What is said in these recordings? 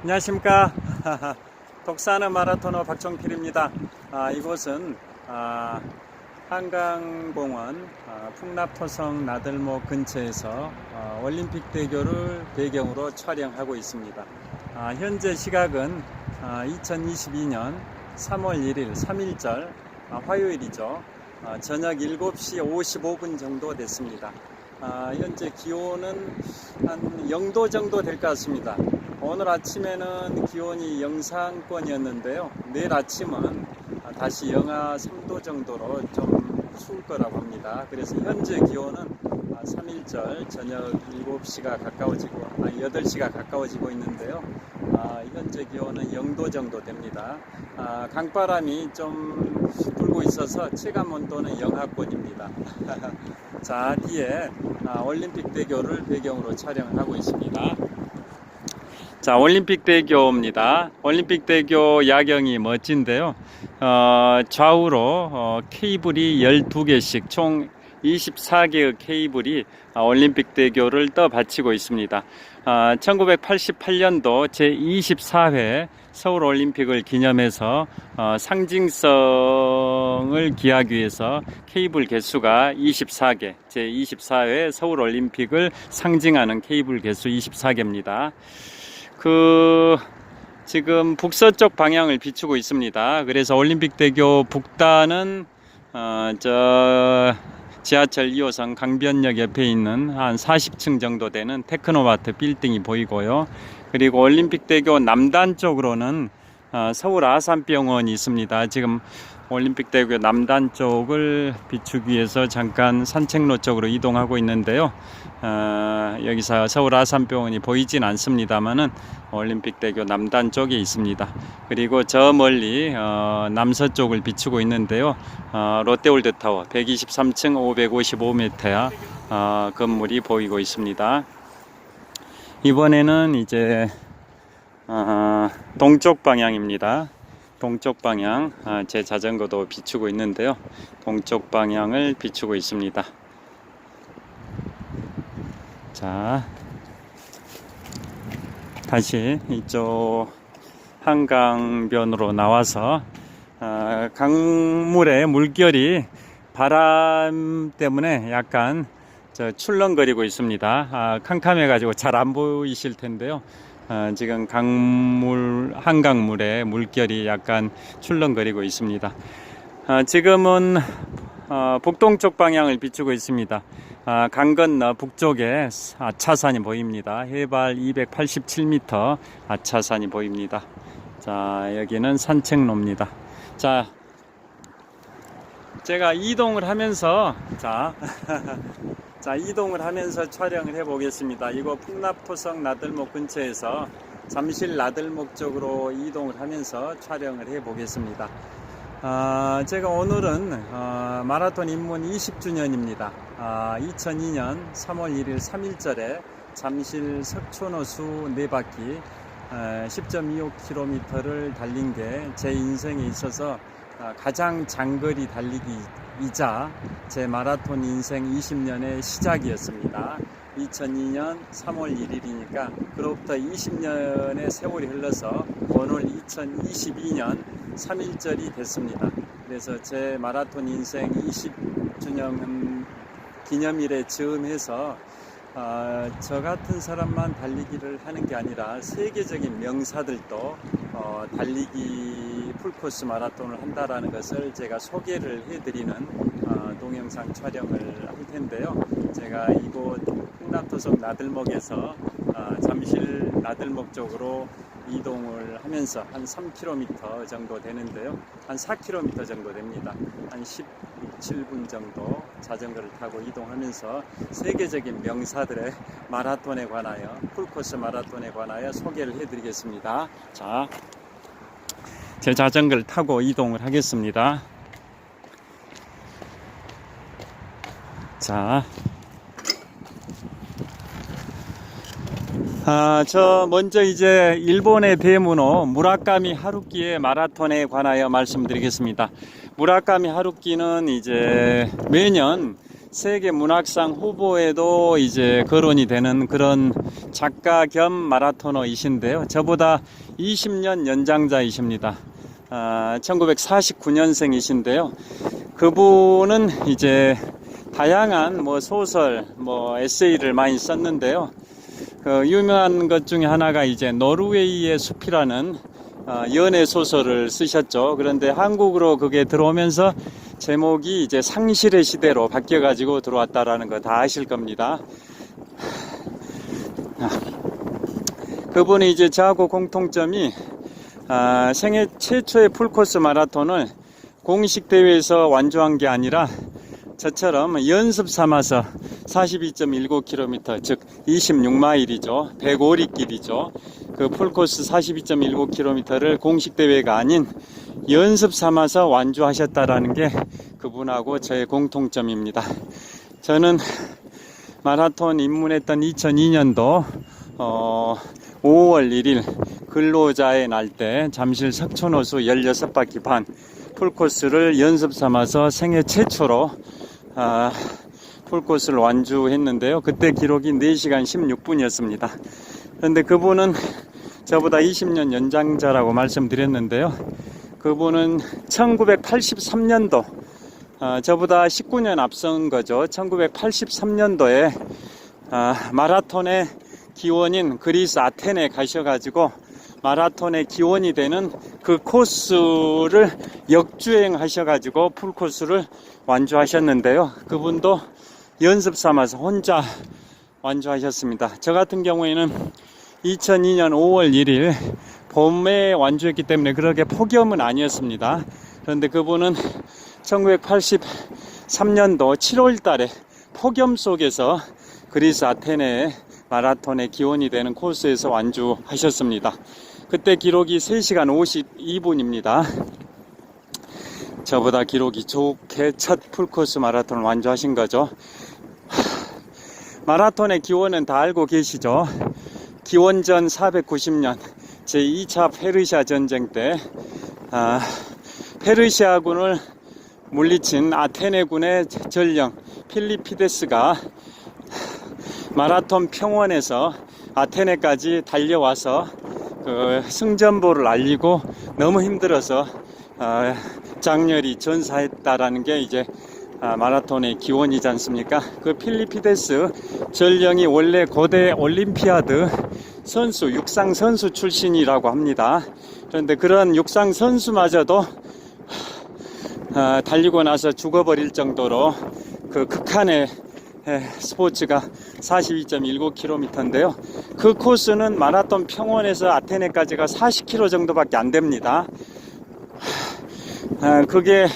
안녕하십니까. 독사하는 마라토너 박종필입니다. 이곳은 한강공원 풍납토성 나들목 근처에서 올림픽대교를 배경으로 촬영하고 있습니다. 현재 시각은 2022년 3월 1일 3.1절 화요일이죠. 저녁 7시 55분 정도 됐습니다. 현재 기온은 한 0도 정도 될 것 같습니다. 오늘 아침에는 기온이 영상권이었는데요. 내일 아침은 다시 영하 3도 정도로 좀 추울 거라고 합니다. 그래서 현재 기온은 3.1절 저녁 7시가 가까워지고 8시가 가까워지고 있는데요. 현재 기온은 0도 정도 됩니다. 강바람이 좀 불고 있어서 체감 온도는 영하권입니다. 자, 뒤에 올림픽대교를 배경으로 촬영하고 있습니다. 자, 올림픽대교입니다. 올림픽대교 야경이 멋진데요. 좌우로 케이블이 12개씩 총 24개의 케이블이 올림픽대교를 떠받치고 있습니다. 1988년도 제24회 서울올림픽을 기념해서 상징성을 기하기 위해서 케이블 개수가 24개, 제24회 서울올림픽을 상징하는 케이블 개수 24개입니다. 지금 북서쪽 방향을 비추고 있습니다. 그래서 올림픽대교 북단은 지하철 2호선 강변역 옆에 있는 한 40층 정도 되는 테크노마트 빌딩이 보이고요. 그리고 올림픽대교 남단 쪽으로는 서울 아산병원이 있습니다. 지금 올림픽대교 남단 쪽을 비추기 위해서 잠깐 산책로 쪽으로 이동하고 있는데요. 여기서 서울 아산병원이 보이진 않습니다만은 올림픽대교 남단 쪽에 있습니다. 그리고 저 멀리 남서쪽을 비추고 있는데요. 롯데월드타워 123층 555m 건물이 보이고 있습니다. 이번에는 이제 동쪽 방향입니다. 동쪽 방향 제 자전거도 비추고 있는데요. 동쪽 방향을 비추고 있습니다. 자, 다시 이쪽 한강변으로 나와서 강물의 물결이 바람 때문에 약간 출렁거리고 있습니다. 캄캄해 가지고 잘 안 보이실 텐데요. 지금 한강물의 물결이 약간 출렁거리고 있습니다. 지금은 북동쪽 방향을 비추고 있습니다. 강 건너 북쪽에 아차산이 보입니다. 해발 287m 아차산이 보입니다. 자, 여기는 산책로입니다. 자, 제가 이동을 하면서 이동을 하면서 촬영을 해 보겠습니다. 이거 풍납토성 나들목 근처에서 잠실 나들목 쪽으로 이동을 하면서 촬영을 해 보겠습니다. 제가 오늘은 마라톤 입문 20주년입니다. 2002년 3월 1일 3.1절에 잠실 석촌호수 4바퀴 10.25km를 달린 게 제 인생에 있어서 가장 장거리 달리기이자 제 마라톤 인생 20년의 시작이었습니다. 2002년 3월 1일이니까 그로부터 20년의 세월이 흘러서 오늘 2022년 3.1절이 됐습니다. 그래서 제 마라톤 인생 20주년 기념일에 즈음해서 저 같은 사람만 달리기를 하는 게 아니라 세계적인 명사들도 달리기 풀코스 마라톤을 한다라는 것을 제가 소개를 해드리는 동영상 촬영을 할 텐데요. 제가 이곳 풍납토성 나들목에서 잠실 나들목 쪽으로 이동을 하면서 한 3km 정도 되는데요. 한 4km 정도 됩니다. 한 17분 정도 자전거를 타고 이동하면서 세계적인 명사들의 마라톤에 관하여 풀코스 마라톤에 관하여 소개를 해드리겠습니다. 자, 제 자전거를 타고 이동을 하겠습니다. 자, 저 먼저 이제 일본의 대문호 무라카미 하루키의 마라톤에 관하여 말씀드리겠습니다. 무라카미 하루키는 이제 매년 세계 문학상 후보에도 이제 거론이 되는 그런 작가 겸 마라토너이신데요. 저보다 20년 연장자이십니다. 1949년생이신데요. 그분은 이제 다양한 소설, 에세이를 많이 썼는데요. 유명한 것 중에 하나가 이제 노르웨이의 숲이라는 연애 소설을 쓰셨죠. 그런데 한국으로 그게 들어오면서 제목이 이제 상실의 시대로 바뀌어가지고 들어왔다라는 거 다 아실 겁니다. 그분이 이제 저하고 공통점이 생애 최초의 풀코스 마라톤을 공식 대회에서 완주한 게 아니라 저처럼 연습 삼아서 42.19km, 즉 26마일이죠. 105리길이죠. 그 풀코스 42.19km를 공식 대회가 아닌 연습 삼아서 완주하셨다라는 게 그분하고 저의 공통점입니다. 저는 마라톤 입문했던 2002년도 5월 1일 근로자의 날 때 잠실 석촌호수 16바퀴 반 풀코스를 연습 삼아서 생애 최초로 풀코스를 완주했는데요. 그때 기록이 4시간 16분이었습니다. 그런데 그분은 저보다 20년 연장자라고 말씀드렸는데요. 그분은 1983년도 저보다 19년 앞선 거죠. 1983년도에 마라톤의 기원인 그리스 아테네 가셔가지고 마라톤의 기원이 되는 그 코스를 역주행하셔가지고 풀코스를 완주하셨는데요. 그분도 연습 삼아서 혼자 완주하셨습니다. 저 같은 경우에는 2002년 5월 1일 봄에 완주했기 때문에 그렇게 폭염은 아니었습니다. 그런데 그분은 1983년도 7월 달에 폭염 속에서 그리스 아테네의 마라톤의 기원이 되는 코스에서 완주하셨습니다. 그때 기록이 3시간 52분입니다. 저보다 기록이 좋게 첫 풀코스 마라톤을 완주하신 거죠. 마라톤의 기원은 다 알고 계시죠? 기원전 490년 제2차 페르시아 전쟁 때 페르시아군을 물리친 아테네군의 전령 필리피데스가 마라톤 평원에서 아테네까지 달려와서 그 승전보를 알리고 너무 힘들어서 장렬히 전사했다라는 게 이제 마라톤의 기원이지 않습니까? 그 필리피데스 전령이 원래 고대 올림피아드 선수, 육상 선수 출신이라고 합니다. 그런데 그런 육상 선수마저도 달리고 나서 죽어버릴 정도로 그 극한의 스포츠가 42.19km인데요. 그 코스는 마라톤 평원에서 아테네까지가 40km 정도밖에 안 됩니다. 그게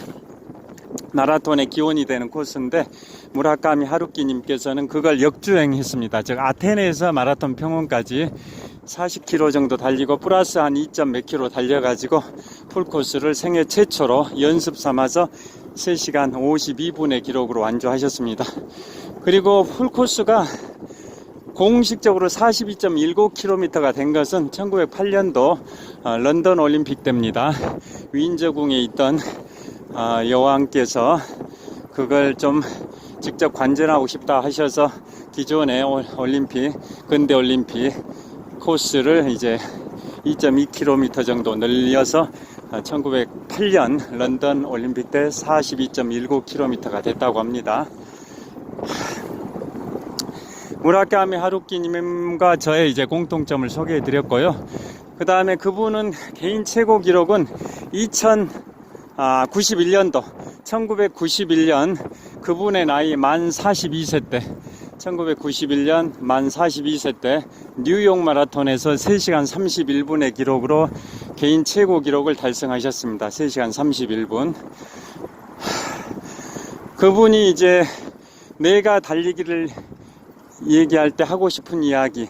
마라톤의 기원이 되는 코스인데 무라카미 하루키님께서는 그걸 역주행했습니다. 즉 아테네에서 마라톤 평원까지 40km 정도 달리고 플러스 한 2점 몇 킬로 달려가지고 풀코스를 생애 최초로 연습 삼아서 3시간 52분의 기록으로 완주하셨습니다. 그리고 풀코스가 공식적으로 42.19km가 된 것은 1908년도 런던 올림픽 때입니다. 윈저궁에 있던 여왕께서 그걸 좀 직접 관전하고 싶다 하셔서 기존의 올림픽, 근대 올림픽 코스를 이제 2.2km 정도 늘려서 1908년 런던 올림픽 때 42.19km가 됐다고 합니다. 무라카미 하루키님과 저의 이제 공통점을 소개해 드렸고요. 그 다음에 그분은 개인 최고 기록은 1991년 그분의 나이 만 42세 때 1991년 만 42세 때 뉴욕 마라톤에서 3시간 31분의 기록으로 개인 최고 기록을 달성하셨습니다. 3시간 31분. 그분이 이제 내가 달리기를 얘기할 때 하고 싶은 이야기,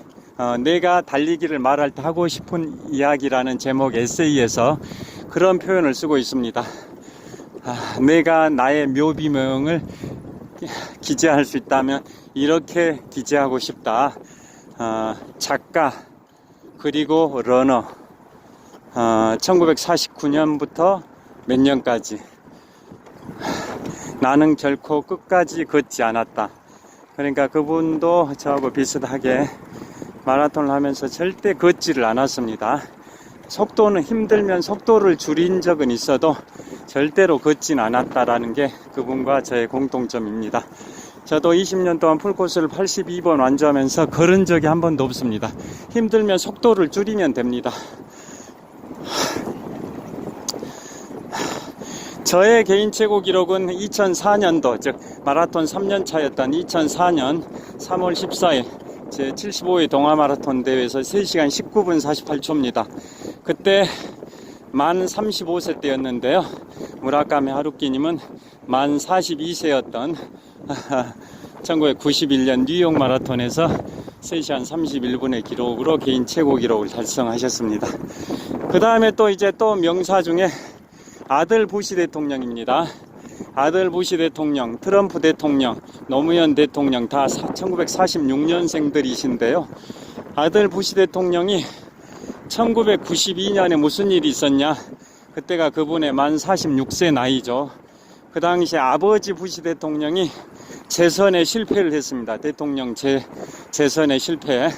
내가 달리기를 말할 때 하고 싶은 이야기라는 제목 에세이에서 그런 표현을 쓰고 있습니다. 내가 나의 묘비명을 기재할 수 있다면 이렇게 기재하고 싶다. 작가 그리고 러너 1949년부터 몇 년까지 나는 결코 끝까지 걷지 않았다. 그러니까 그분도 저하고 비슷하게 마라톤을 하면서 절대 걷지를 않았습니다. 속도는 힘들면 속도를 줄인 적은 있어도 절대로 걷진 않았다라는 게 그분과 저의 공통점입니다. 저도 20년 동안 풀코스를 82번 완주하면서 걸은 적이 한 번도 없습니다. 힘들면 속도를 줄이면 됩니다. 저의 개인 최고 기록은 2004년도, 즉 마라톤 3년 차였던 2004년 3월 14일 제 75회 동아마라톤 대회에서 3시간 19분 48초입니다. 그때 만 35세 때였는데요. 무라카미 하루키님은 만 42세였던 1991년 뉴욕 마라톤에서 3시간 31분의 기록으로 개인 최고 기록을 달성하셨습니다. 그 다음에 또 이제 또 명사 중에 아들 부시 대통령입니다. 아들 부시 대통령, 트럼프 대통령, 노무현 대통령 다 1946년생들이신데요. 아들 부시 대통령이 1992년에 무슨 일이 있었냐? 그때가 그분의 만 46세 나이죠. 그 당시 아버지 부시 대통령이 재선에 실패를 했습니다. 대통령 재선에 실패.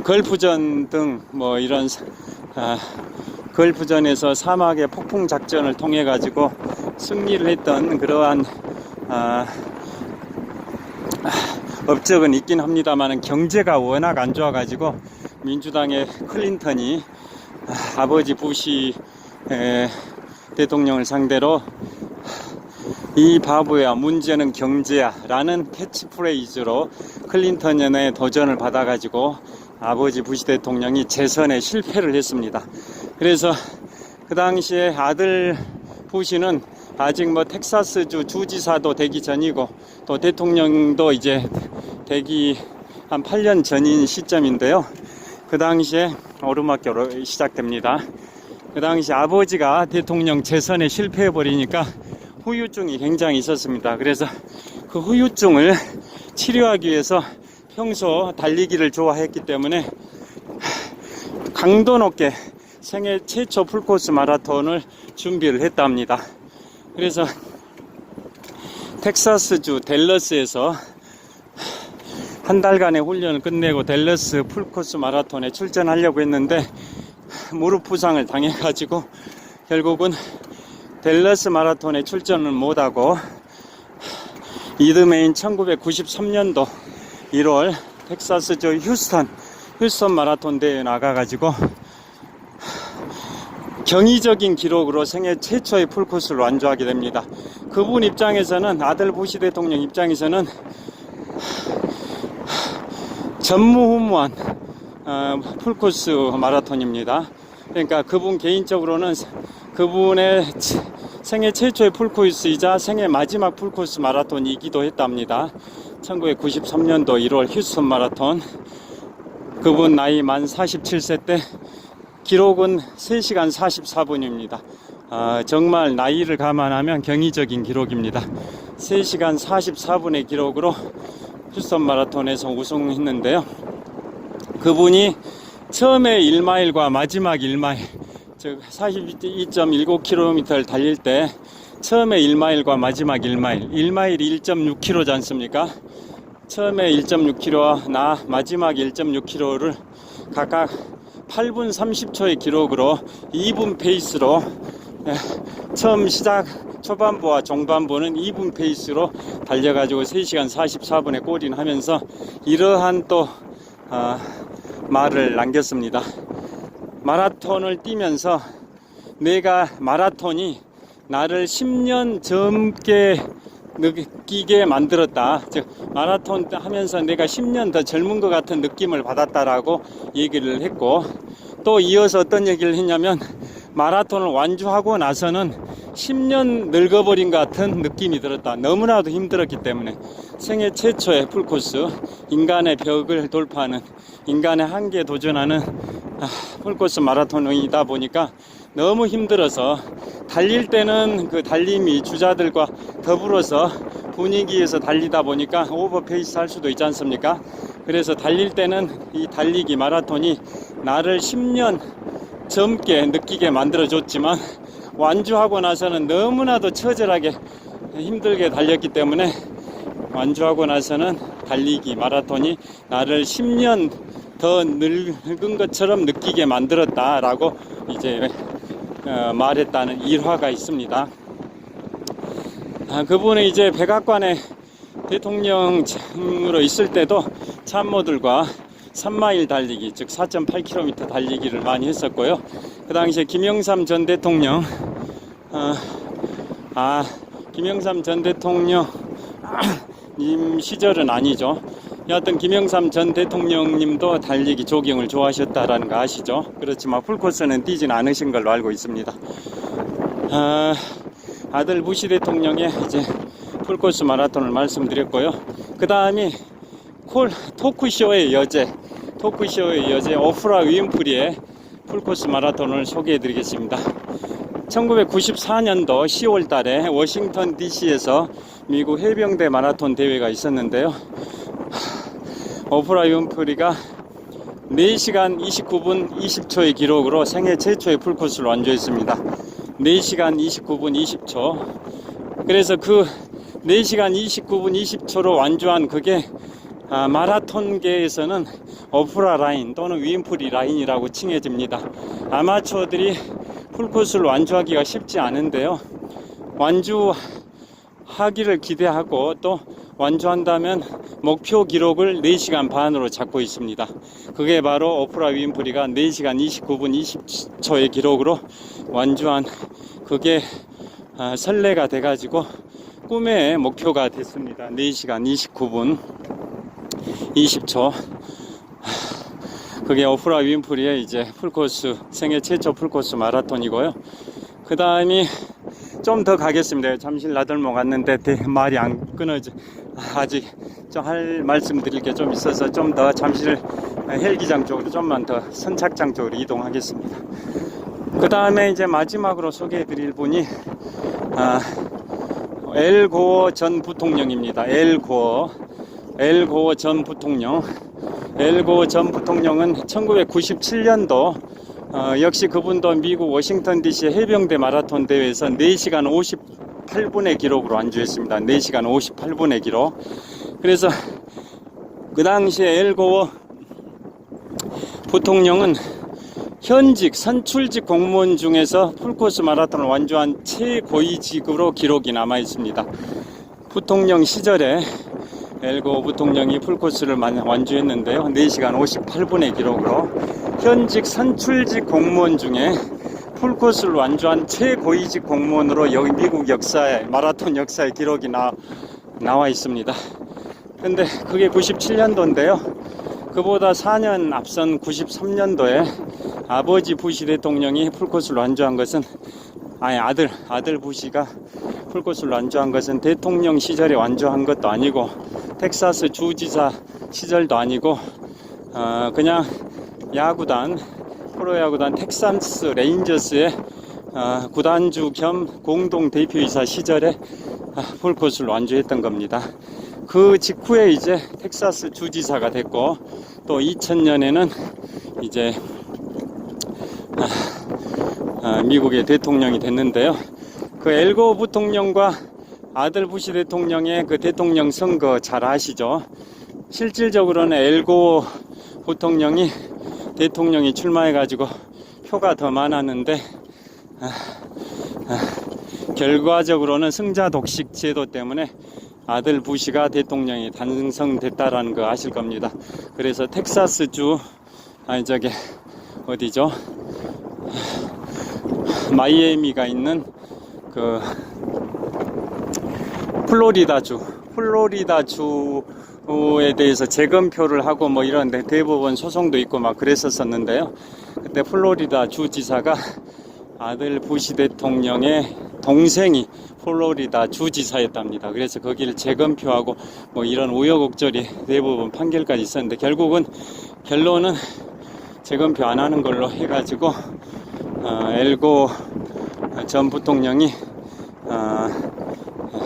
걸프전 등 뭐 이런 걸프전에서 사막의 폭풍 작전을 통해 가지고 승리를 했던 그러한 업적은 있긴 합니다만 경제가 워낙 안 좋아 가지고 민주당의 클린턴이 아버지 부시 대통령을 상대로 이 바보야 문제는 경제야 라는 캐치프레이즈로 클린턴의 도전을 받아 가지고 아버지 부시 대통령이 재선에 실패를 했습니다. 그래서 그 당시에 아들 부시는 아직 뭐 텍사스주 주지사도 되기 전이고 또 대통령도 이제 되기 한 8년 전인 시점인데요. 그 당시에 오르막교로 시작됩니다. 그 당시 아버지가 대통령 재선에 실패해 버리니까 후유증이 굉장히 있었습니다. 그래서 그 후유증을 치료하기 위해서 평소 달리기를 좋아했기 때문에 강도 높게 생애 최초 풀코스 마라톤을 준비를 했답니다. 그래서 텍사스주 댈러스에서 한 달간의 훈련을 끝내고 댈러스 풀코스 마라톤에 출전하려고 했는데 무릎 부상을 당해가지고 결국은 댈러스 마라톤에 출전을 못하고 이듬해인 1993년도 1월 텍사스주 휴스턴 마라톤 대회에 나가가지고 경이적인 기록으로 생애 최초의 풀코스를 완주하게 됩니다. 그분 입장에서는 아들 부시 대통령 입장에서는 전무후무한 풀코스 마라톤입니다. 그러니까 그분 개인적으로는 그분의 생애 최초의 풀코스이자 생애 마지막 풀코스 마라톤이기도 했답니다. 1993년도 1월 휴스턴 마라톤, 그분 나이 만 47세 때 기록은 3시간 44분입니다. 정말 나이를 감안하면 경이적인 기록입니다. 3시간 44분의 기록으로 휴스턴 마라톤에서 우승했는데요. 그분이 처음에 1마일과 마지막 1마일, 즉 42.19km를 달릴 때 처음에 1마일과 마지막 1마일이 1.6km지 않습니까? 처음에 1.6km와 마지막 1.6km를 각각 8분 30초의 기록으로 2분 페이스로 처음 시작 초반부와 중반부는 2분 페이스로 달려가지고 3시간 44분에 골인 하면서 이러한 또 말을 남겼습니다. 마라톤을 뛰면서 내가 마라톤이 나를 10년 젊게 느끼게 만들었다. 즉 마라톤 하면서 내가 10년 더 젊은 것 같은 느낌을 받았다라고 얘기를 했고, 또 이어서 어떤 얘기를 했냐면 마라톤을 완주하고 나서는 10년 늙어버린 것 같은 느낌이 들었다. 너무나도 힘들었기 때문에. 생애 최초의 풀코스, 인간의 벽을 돌파하는, 인간의 한계에 도전하는 풀코스 마라톤이다 보니까 너무 힘들어서 달릴 때는 그 달림이 주자들과 더불어서 분위기에서 달리다 보니까 오버페이스 할 수도 있지 않습니까? 그래서 달릴 때는 이 달리기 마라톤이 나를 10년 젊게 느끼게 만들어줬지만 완주하고 나서는 너무나도 처절하게 힘들게 달렸기 때문에 완주하고 나서는 달리기 마라톤이 나를 10년 더 늙은 것처럼 느끼게 만들었다라고 이제 말했다는 일화가 있습니다. 그분은 이제 백악관에 대통령으로 있을 때도 참모들과 3마일 달리기, 즉 4.8km 달리기를 많이 했었고요. 그 당시에 김영삼 전 대통령, 김영삼 전 대통령 님 시절은 아니죠. 여하튼 김영삼 전 대통령님도 달리기, 조깅을 좋아하셨다라는 거 아시죠? 그렇지만 풀코스는 뛰진 않으신 걸로 알고 있습니다. 아들 부시 대통령의 이제 풀코스 마라톤을 말씀드렸고요. 그 다음이 토크쇼의 여제 오프라 윈프리의 풀코스 마라톤을 소개해 드리겠습니다. 1994년도 10월 달에 워싱턴 DC에서 미국 해병대 마라톤 대회가 있었는데요. 오프라 윈프리가 4시간 29분 20초의 기록으로 생애 최초의 풀코스를 완주했습니다. 4시간 29분 20초. 그래서 그 4시간 29분 20초로 완주한 그게 마라톤계에서는 오프라 라인 또는 윈프리 라인이라고 칭해집니다. 아마추어들이 풀코스를 완주하기가 쉽지 않은데요. 완주하기를 기대하고 또 완주한다면 목표 기록을 4시간 반으로 잡고 있습니다. 그게 바로 오프라 윈프리가 4시간 29분 20초의 기록으로 완주한 그게 설레가 돼가지고 꿈의 목표가 됐습니다. 4시간 29분 20초. 그게 오프라 윈프리의 이제 풀코스, 생애 최초 풀코스 마라톤이고요. 그 다음이 좀 더 가겠습니다. 잠시 나들목 왔는데 말이 안 끊어져. 아직 좀 할 말씀 드릴 게 좀 있어서 좀 더 잠실 헬기장 쪽으로 좀만 더 선착장 쪽으로 이동하겠습니다. 그 다음에 이제 마지막으로 소개해 드릴 분이 엘 고어 전 부통령입니다. 엘 고어 전 부통령. 엘 고어 전 부통령은 1997년도 역시 그분도 미국 워싱턴 DC 해병대 마라톤 대회에서 4시간 58분의 기록으로 완주했습니다. 4시간 58분의 기록. 그래서 그 당시에 엘 고어 부통령은 현직 선출직 공무원 중에서 풀코스 마라톤을 완주한 최고위직으로 기록이 남아 있습니다. 부통령 시절에 엘 고어 부통령이 풀코스를 완주했는데요. 4시간 58분의 기록으로 현직 선출직 공무원 중에 풀코스를 완주한 최고위직 공무원으로 여기 미국 역사에, 마라톤 역사의 기록이 나와 있습니다. 근데 그게 97년도인데요. 그보다 4년 앞선 93년도에 아버지 부시 대통령이 풀코스를 완주한 것은, 아들 부시가 풀코스를 완주한 것은 대통령 시절에 완주한 것도 아니고 텍사스 주지사 시절도 아니고 그냥 야구단, 프로야구단 텍사스 레인저스의 구단주 겸 공동 대표이사 시절에 풀코스를 완주했던 겁니다. 그 직후에 이제 텍사스 주지사가 됐고 또 2000년에는 이제 미국의 대통령이 됐는데요. 그 엘 고어 부통령과 아들 부시 대통령의 그 대통령 선거 잘 아시죠? 실질적으로는 엘 고어 부통령이 대통령이 출마해가지고 표가 더 많았는데 결과적으로는 승자 독식 제도 때문에 아들 부시가 대통령이 당선됐다라는 거 아실 겁니다. 그래서 텍사스주 어디죠? 마이애미가 있는 그 플로리다주에 대해서 재검표를 하고 뭐 이런 대법원 소송도 있고 막 그랬었는데요. 그때 플로리다 주지사가 아들 부시 대통령의 동생이 플로리다 주지사였답니다. 그래서 거기를 재검표하고 뭐 이런 우여곡절이 대법원 판결까지 있었는데 결론은 재검표 안 하는 걸로 해가지고 엘 고어 전 부통령이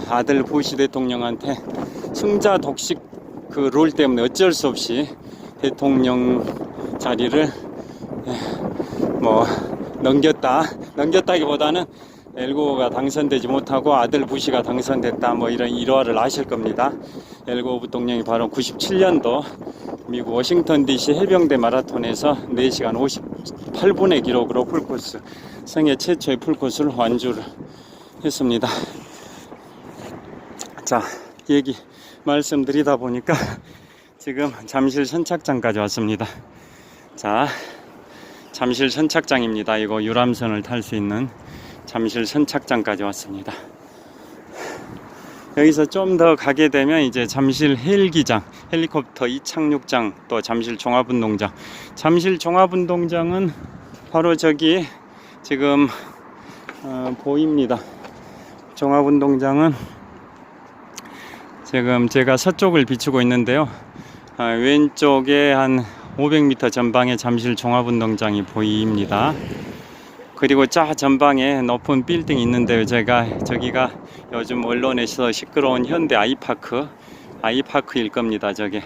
아들 부시 대통령한테 승자 독식 그 룰 때문에 어쩔 수 없이 대통령 자리를 넘겼다기보다는 엘고가 당선되지 못하고 아들 부시가 당선됐다, 뭐 이런 일화를 아실 겁니다. 엘고 부통령이 바로 97년도 미국 워싱턴 DC 해병대 마라톤에서 4시간 58분의 기록으로 풀코스, 생애 최초의 풀코스를 완주를 했습니다. 자, 얘기 말씀드리다 보니까 지금 잠실 선착장까지 왔습니다. 자, 잠실 선착장입니다. 이거 유람선을 탈 수 있는 잠실 선착장까지 왔습니다. 여기서 좀 더 가게 되면 이제 잠실 헬기장, 헬리콥터 이착륙장, 또 잠실 종합운동장. 잠실 종합운동장은 바로 저기 지금 보입니다. 종합운동장은 지금 제가 서쪽을 비추고 있는데요. 왼쪽에 한 500m 전방에 잠실 종합운동장이 보입니다. 그리고 저 전방에 높은 빌딩이 있는데요. 제가 저기가 요즘 언론에서 시끄러운 현대 아이파크일 겁니다. 저게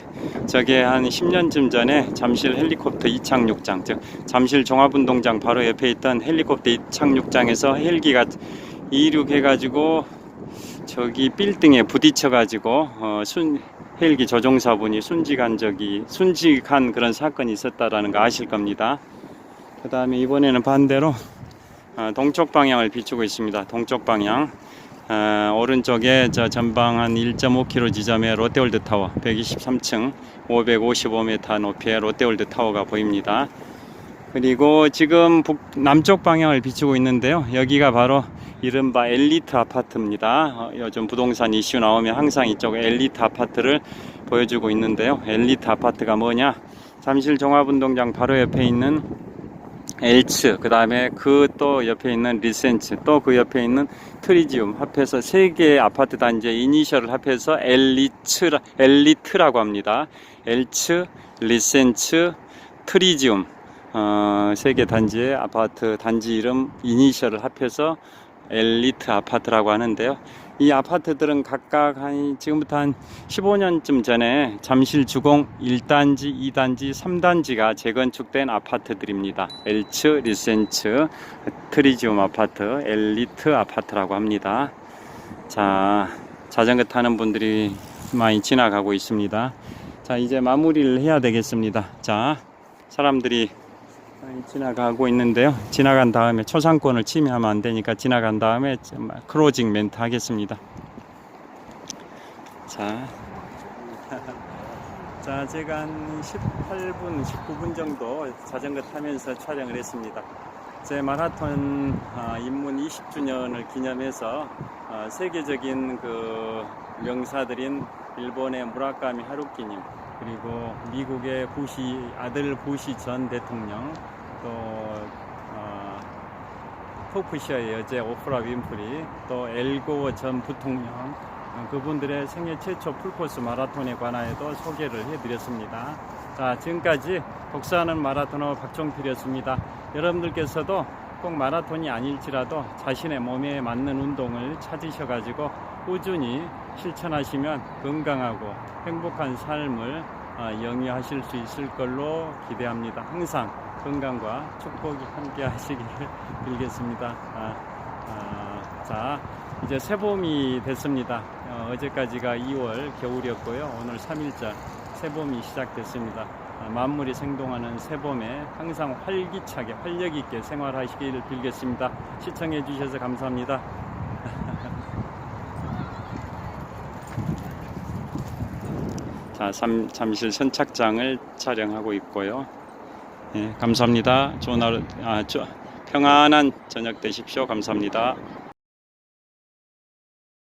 한 10년쯤 전에 잠실 헬리콥터 이착륙장, 즉 잠실 종합운동장 바로 옆에 있던 헬리콥터 이착륙장에서 헬기가 이륙해가지고 저기 빌딩에 부딪혀가지고 헬기 조종사분이 순직한 그런 사건이 있었다라는 거 아실 겁니다. 그 다음에 이번에는 반대로 동쪽 방향을 비추고 있습니다. 동쪽 방향. 오른쪽에 저 전방 한 1.5km 지점에 롯데월드타워 123층 555m 높이의 롯데월드타워가 보입니다. 그리고 지금 남쪽 방향을 비추고 있는데요. 여기가 바로 이른바 엘리트 아파트입니다. 요즘 부동산 이슈 나오면 항상 이쪽 엘리트 아파트를 보여주고 있는데요. 엘리트 아파트가 뭐냐? 잠실 종합운동장 바로 옆에 있는 엘츠, 그 다음에 그 또 옆에 있는 리센츠, 또 그 옆에 있는 트리지움 합해서 3개의 아파트 단지의 이니셜을 합해서 엘리트라고 합니다. 엘츠, 리센츠, 트리지움 3개 단지의 아파트 단지 이름 이니셜을 합해서 엘리트 아파트라고 하는데요. 이 아파트들은 각각 지금부터 한 15년쯤 전에 잠실 주공 1단지, 2단지, 3단지가 재건축된 아파트들입니다. 엘츠, 리센츠, 트리지움 아파트, 엘리트 아파트라고 합니다. 자, 자전거 타는 분들이 많이 지나가고 있습니다. 자, 이제 마무리를 해야 되겠습니다. 자, 사람들이 지나가고 있는데요. 지나간 다음에 초상권을 침해하면 안 되니까 지나간 다음에 클로징 멘트 하겠습니다. 자, 제가 한 18분, 19분 정도 자전거 타면서 촬영을 했습니다. 제 마라톤 입문 20주년을 기념해서 세계적인 그 명사들인 일본의 무라카미 하루키님, 그리고 미국의 아들 부시 전 대통령, 또 토크쇼의 여제 오프라 윈프리, 또 엘고 전 부통령, 그분들의 생애 최초 풀코스 마라톤에 관하여도 소개를 해드렸습니다. 자, 지금까지 독서하는 마라토너 박종필이었습니다. 여러분들께서도 꼭 마라톤이 아닐지라도 자신의 몸에 맞는 운동을 찾으셔가지고 꾸준히 실천하시면 건강하고 행복한 삶을 영위하실 수 있을 걸로 기대합니다. 항상 건강과 축복이 함께 하시기를 빌겠습니다. 자, 이제 새봄이 됐습니다. 어제까지가 2월 겨울이었고요. 오늘 3일자 새봄이 시작됐습니다. 만물이 생동하는 새봄에 항상 활기차게 활력 있게 생활하시기를 빌겠습니다. 시청해 주셔서 감사합니다. 자, 잠실 선착장을 촬영하고 있고요. 예, 감사합니다. 좋은 하루, 평안한 저녁 되십시오. 감사합니다.